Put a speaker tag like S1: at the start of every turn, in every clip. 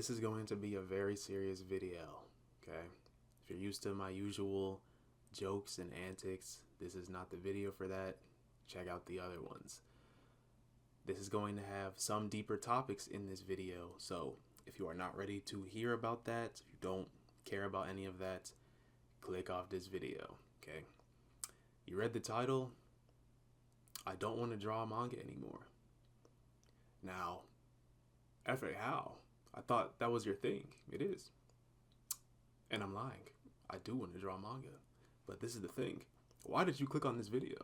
S1: this is going to be a very serious video, okay? If you're used to my usual jokes and antics, this is not the video for that. Check out the other ones. This is going to have some deeper topics in this video, so if you are not ready to hear about that, if you don't care about any of that, click off this video, okay? You read the title. I don't want to draw manga anymore. Now, Efe, how? I thought that was your thing. It is. And I'm lying. I do want to draw manga. But this is the thing. Why did you click on this video?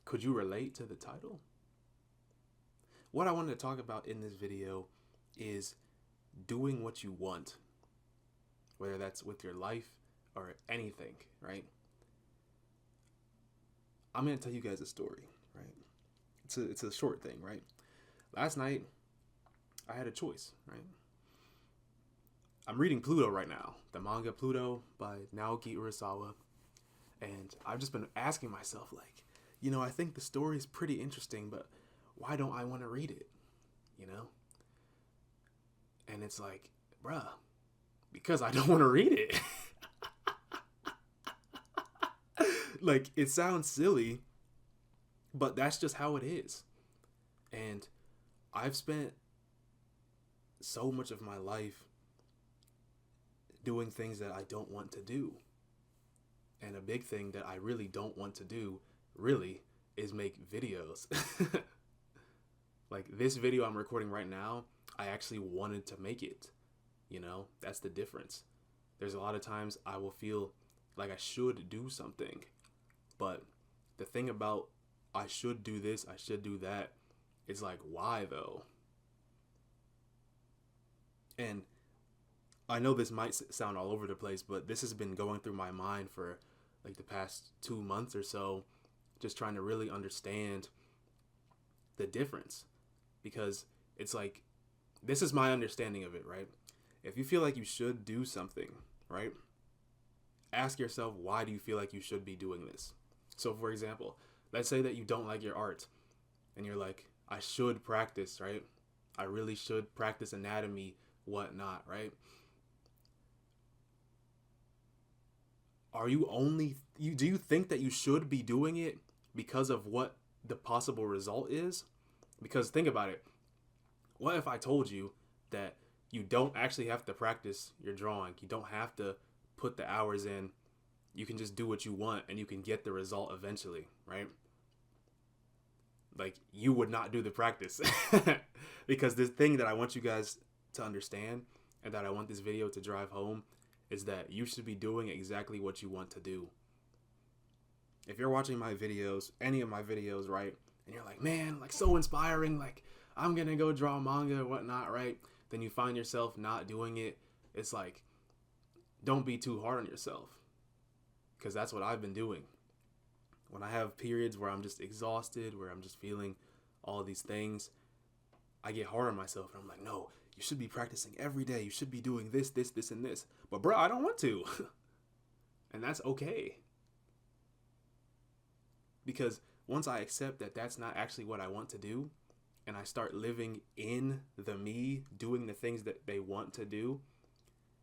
S1: Could you relate to the title? What I wanted to talk about in this video is doing what you want. Whether that's with your life or anything, right? I'm going to tell you guys a story, right? It's a short thing, right? Last night, I had a choice, right? I'm reading Pluto right now, the manga Pluto by Naoki Urasawa. And I've just been asking myself, like, I think the story is pretty interesting, but why don't I want to read it? And it's like, bruh, because I don't want to read it. Like, it sounds silly, but that's just how it is. And I've spent so much of my life doing things that I don't want to do. And a big thing that I really don't want to do, really, is make videos. Like, this video I'm recording right now, I actually wanted to make it. That's the difference. There's a lot of times I will feel like I should do something. But the thing about I should do this, I should do that, it's like, why though? And I know this might sound all over the place, but this has been going through my mind for like the past 2 months or so, just trying to really understand the difference. Because it's like, this is my understanding of it, right? If you feel like you should do something, right? Ask yourself, why do you feel like you should be doing this? So for example, let's say that you don't like your art and you're like, I should practice, right? I really should practice anatomy, whatnot, right? Do you think that you should be doing it because of what the possible result is? Because think about it. What if I told you that you don't actually have to practice your drawing? You don't have to put the hours in. You can just do what you want and you can get the result eventually, right? Like, you would not do the practice. Because this thing that I want you guys to understand and that I want this video to drive home is that you should be doing exactly what you want to do. If you're watching my videos, any of my videos, right, and you're like, man, like, so inspiring, like, I'm gonna go draw manga or whatnot, right? Then you find yourself not doing it. It's like, don't be too hard on yourself. Because that's what I've been doing. When I have periods where I'm just exhausted, where I'm just feeling all these things, I get hard on myself. And I'm like, no, you should be practicing every day. You should be doing this, this, this, and this. But bro, I don't want to. And that's okay. Because once I accept that that's not actually what I want to do, and I start living in the me, doing the things that they want to do,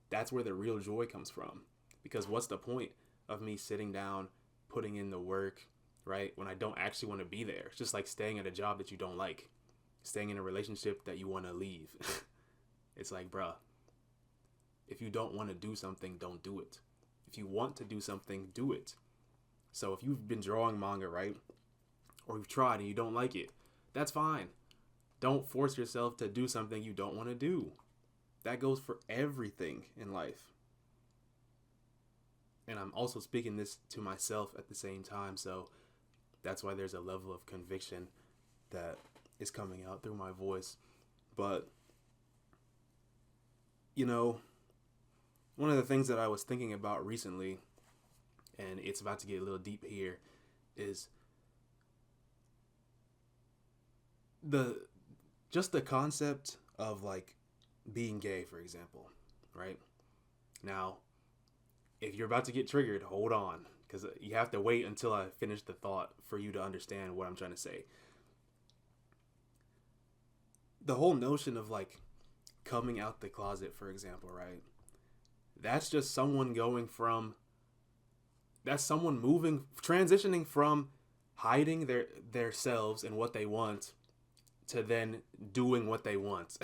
S1: that's where the real joy comes from. Because what's the point of me sitting down, putting in the work, right, when I don't actually want to be there? It's just like staying at a job that you don't like, staying in a relationship that you want to leave. It's like, bruh, if you don't want to do something, don't do it. If you want to do something, do it. So if you've been drawing manga, right, or you've tried and you don't like it, that's fine. Don't force yourself to do something you don't want to do. That goes for everything in life. And I'm also speaking this to myself at the same time, so that's why there's a level of conviction that is coming out through my voice. But, one of the things that I was thinking about recently, and it's about to get a little deep here, is the concept of, like, being gay, for example, right? Now, if you're about to get triggered, hold on, because you have to wait until I finish the thought for you to understand what I'm trying to say. the whole notion of like coming out the closet, for example, right? That's just someone that's someone transitioning from hiding their selves and what they want to then doing what they want.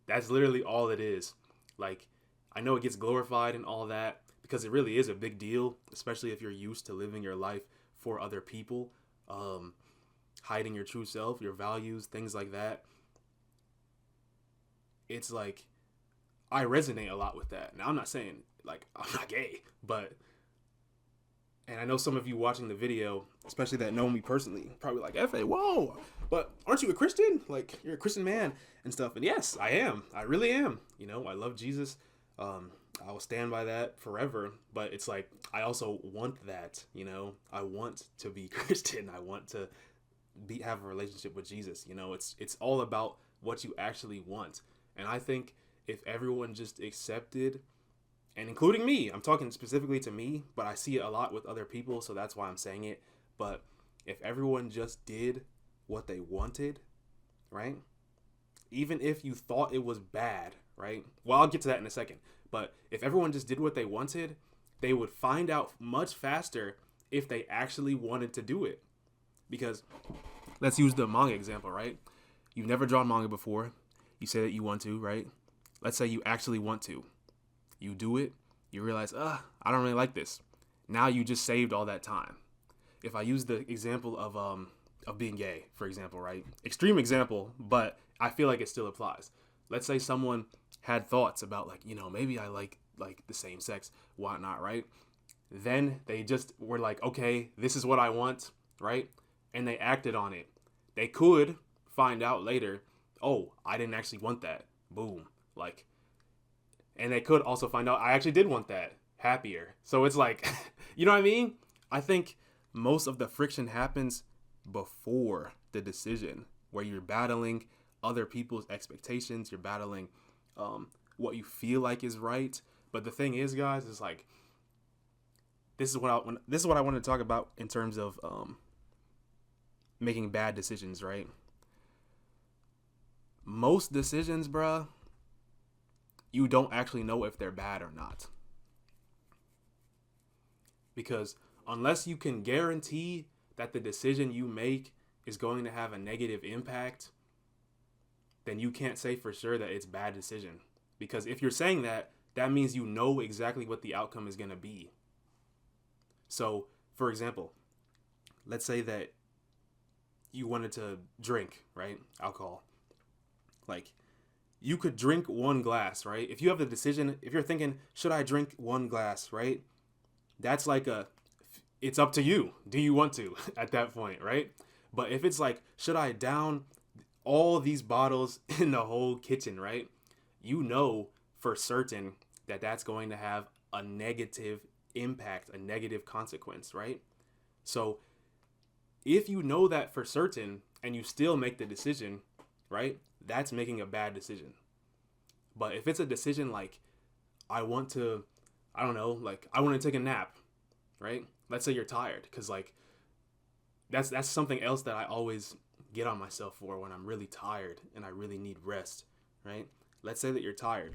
S1: That's literally all it is. Like, I know it gets glorified and all that because it really is a big deal, especially if you're used to living your life for other people, hiding your true self, your values, things like that. It's like, I resonate a lot with that. Now, I'm not saying like I'm not gay, but, and I know some of you watching the video, especially that know me personally, probably like, Yeaefe, whoa, but aren't you a Christian? Like, you're a Christian man and stuff. And yes, I am. I really am. You know, I love Jesus. I will stand by that forever. But it's like, I also want that, you know, I want to be Christian. I want to have a relationship with Jesus. You know, it's all about what you actually want. And I think if everyone just accepted, and including me, I'm talking specifically to me, but I see it a lot with other people, so that's why I'm saying it. But if everyone just did what they wanted, right? Even if you thought it was bad, right? Well, I'll get to that in a second. But if everyone just did what they wanted, they would find out much faster if they actually wanted to do it. Because let's use the manga example, right? You've never drawn manga before. You say that you want to, right? Let's say you actually want to. You do it. You realize, I don't really like this. Now you just saved all that time. If I use the example of being gay, for example, right? Extreme example, but I feel like it still applies. Let's say someone had thoughts about like, you know, maybe I like the same sex, whatnot, right? Then they just were like, okay, this is what I want, right? And they acted on it. They could find out later, oh, I didn't actually want that. Boom. Like, and they could also find out I actually did want that. Happier. So it's like, you know what I mean? I think most of the friction happens before the decision, where you're battling other people's expectations. You're battling what you feel like is right. But the thing is, guys, is like, this is what I want to talk about in terms of making bad decisions, right? Most decisions, bruh, you don't actually know if they're bad or not. Because unless you can guarantee that the decision you make is going to have a negative impact, then you can't say for sure that it's a bad decision. Because if you're saying that, that means you know exactly what the outcome is going to be. So, for example, let's say that you wanted to drink, right? Alcohol. Like, you could drink one glass, right? If you have the decision, if you're thinking, should I drink one glass, right? That's like it's up to you. Do you want to at that point, right? But if it's like, should I down all these bottles in the whole kitchen, right? You know for certain that that's going to have a negative impact, a negative consequence, right? So if you know that for certain and you still make the decision, right? That's making a bad decision. But if it's a decision like, I want to take a nap, right? Let's say you're tired, because like that's something else that I always get on myself for when I'm really tired and I really need rest, right? Let's say that you're tired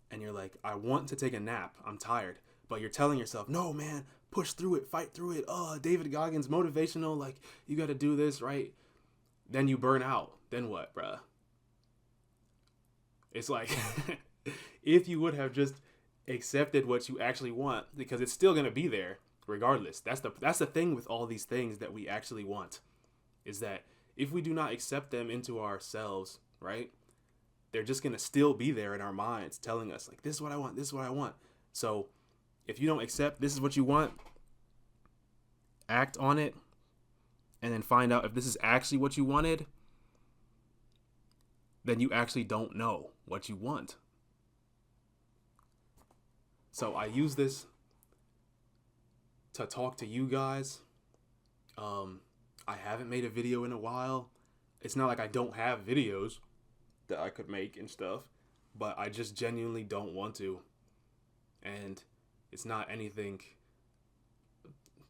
S1: and you're like, I want to take a nap, I'm tired, but you're telling yourself, no man, push through it, fight through it. Oh, David Goggins, motivational, like you got to do this, right? Then you burn out. Then what, bruh? It's like, if you would have just accepted what you actually want, because it's still going to be there regardless. That's the thing with all these things that we actually want, is that if we do not accept them into ourselves, right, they're just going to still be there in our minds telling us like, this is what I want, this is what I want. So if you don't accept this is what you want, act on it, and then find out if this is actually what you wanted, then you actually don't know what you want. So I use this to talk to you guys. I haven't made a video in a while. It's not like I don't have videos that I could make and stuff, but I just genuinely don't want to. And it's not anything.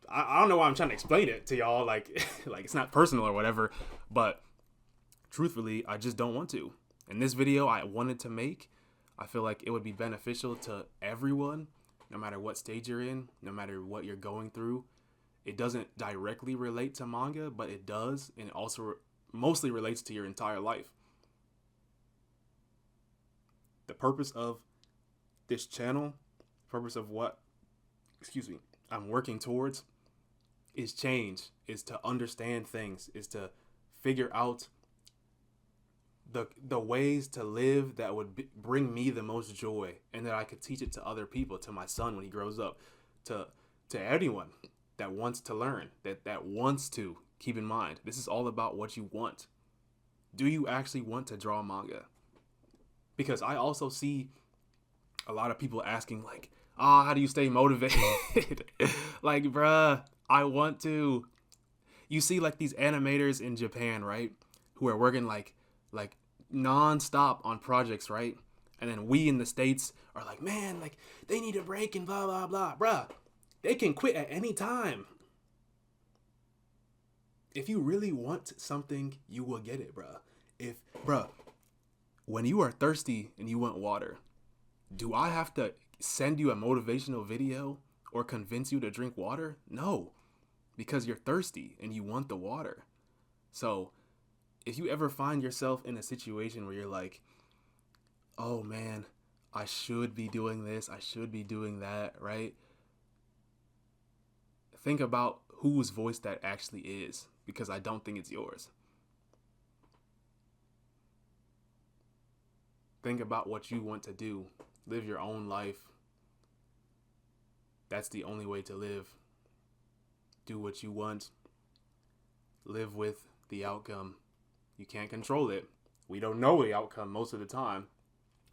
S1: I don't know why I'm trying to explain it to y'all, like like it's not personal or whatever, but truthfully, I just don't want to. And this video I wanted to make, I feel like it would be beneficial to everyone, no matter what stage you're in, no matter what you're going through. It doesn't directly relate to manga, but it does, and it also mostly relates to your entire life. The purpose of this channel, purpose of what, I'm working towards is change, is to understand things, is to figure out the ways to live that would bring me the most joy, and that I could teach it to other people, to my son when he grows up, to anyone that wants to learn, that wants to. Keep in mind, this is all about what you want. Do you actually want to draw manga? Because I also see a lot of people asking like, how do you stay motivated? Like, bruh, I want to. You see like these animators in Japan, right? Who are working like non-stop on projects, right? And then we in the States are like, man, like they need a break and blah, blah, blah. Bruh, they can quit at any time. If you really want something, you will get it, bruh. When you are thirsty and you want water, do I have to send you a motivational video or convince you to drink water? No, because you're thirsty and you want the water. So if you ever find yourself in a situation where you're like, oh man, I should be doing this, I should be doing that, right? Think about whose voice that actually is, because I don't think it's yours. Think about what you want to do. Live your own life. That's the only way to live. Do what you want. Live with the outcome. You can't control it. We don't know the outcome most of the time,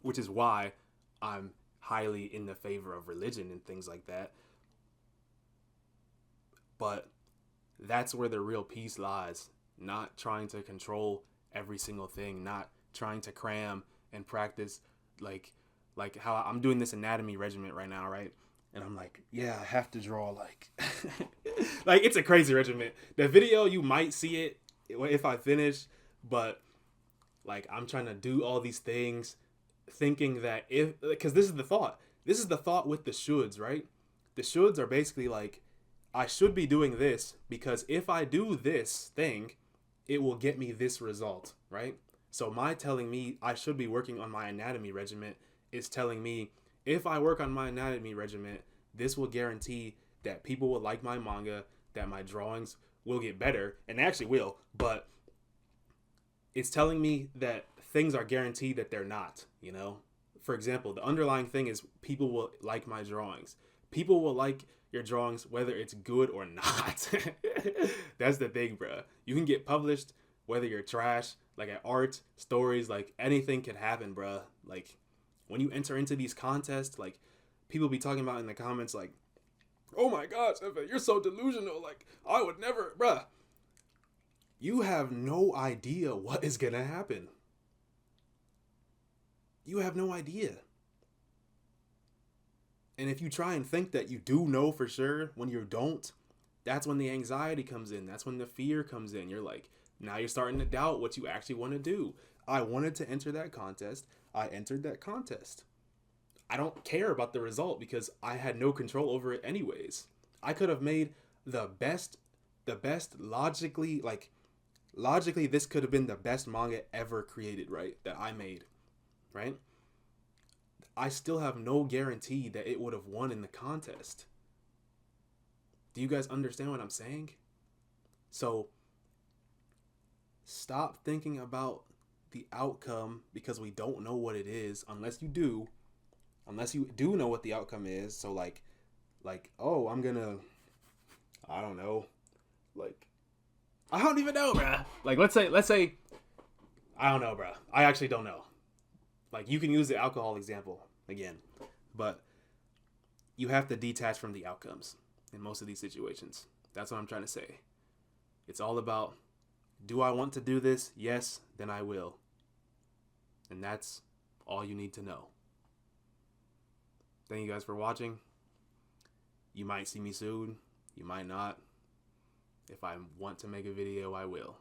S1: which is why I'm highly in the favor of religion and things like that. But that's where the real peace lies. Not trying to control every single thing, not trying to cram and practice like how I'm doing this anatomy regiment right now, right? And I'm like, yeah, I have to draw like like it's a crazy regiment. The video, you might see it if I finish, but like I'm trying to do all these things thinking that because this is the thought with the shoulds, right? The shoulds are basically like, I should be doing this because if I do this thing, it will get me this result, right? So my telling me I should be working on my anatomy regiment is telling me if I work on my anatomy regiment, this will guarantee that people will like my manga, that my drawings will get better, and they actually will, but it's telling me that things are guaranteed that they're not, you know? For example, the underlying thing is people will like my drawings. People will like your drawings whether it's good or not. That's the thing, bro. You can get published whether you're trash, like at art, stories, like anything can happen, bro. Like when you enter into these contests, like people be talking about in the comments like, oh my gosh, Evan, you're so delusional. Like I would never, bruh. You have no idea what is gonna happen. You have no idea. And if you try and think that you do know for sure when you don't, that's when the anxiety comes in. That's when the fear comes in. You're like, now you're starting to doubt what you actually want to do. I wanted to enter that contest. I entered that contest. I don't care about the result because I had no control over it anyways. I could have made the best logically, this could have been the best manga ever created, right? That I made, right? I still have no guarantee that it would have won in the contest. Do you guys understand what I'm saying? So stop thinking about the outcome because we don't know what it is unless you do know what the outcome is. So like, oh, I don't know. Like, I don't even know, bruh. Like, let's say, I don't know, bruh. I actually don't know. Like, you can use the alcohol example again, but you have to detach from the outcomes in most of these situations. That's what I'm trying to say. It's all about, do I want to do this? Yes, then I will. And that's all you need to know. Thank you guys for watching. You might see me soon. You might not. If I want to make a video, I will.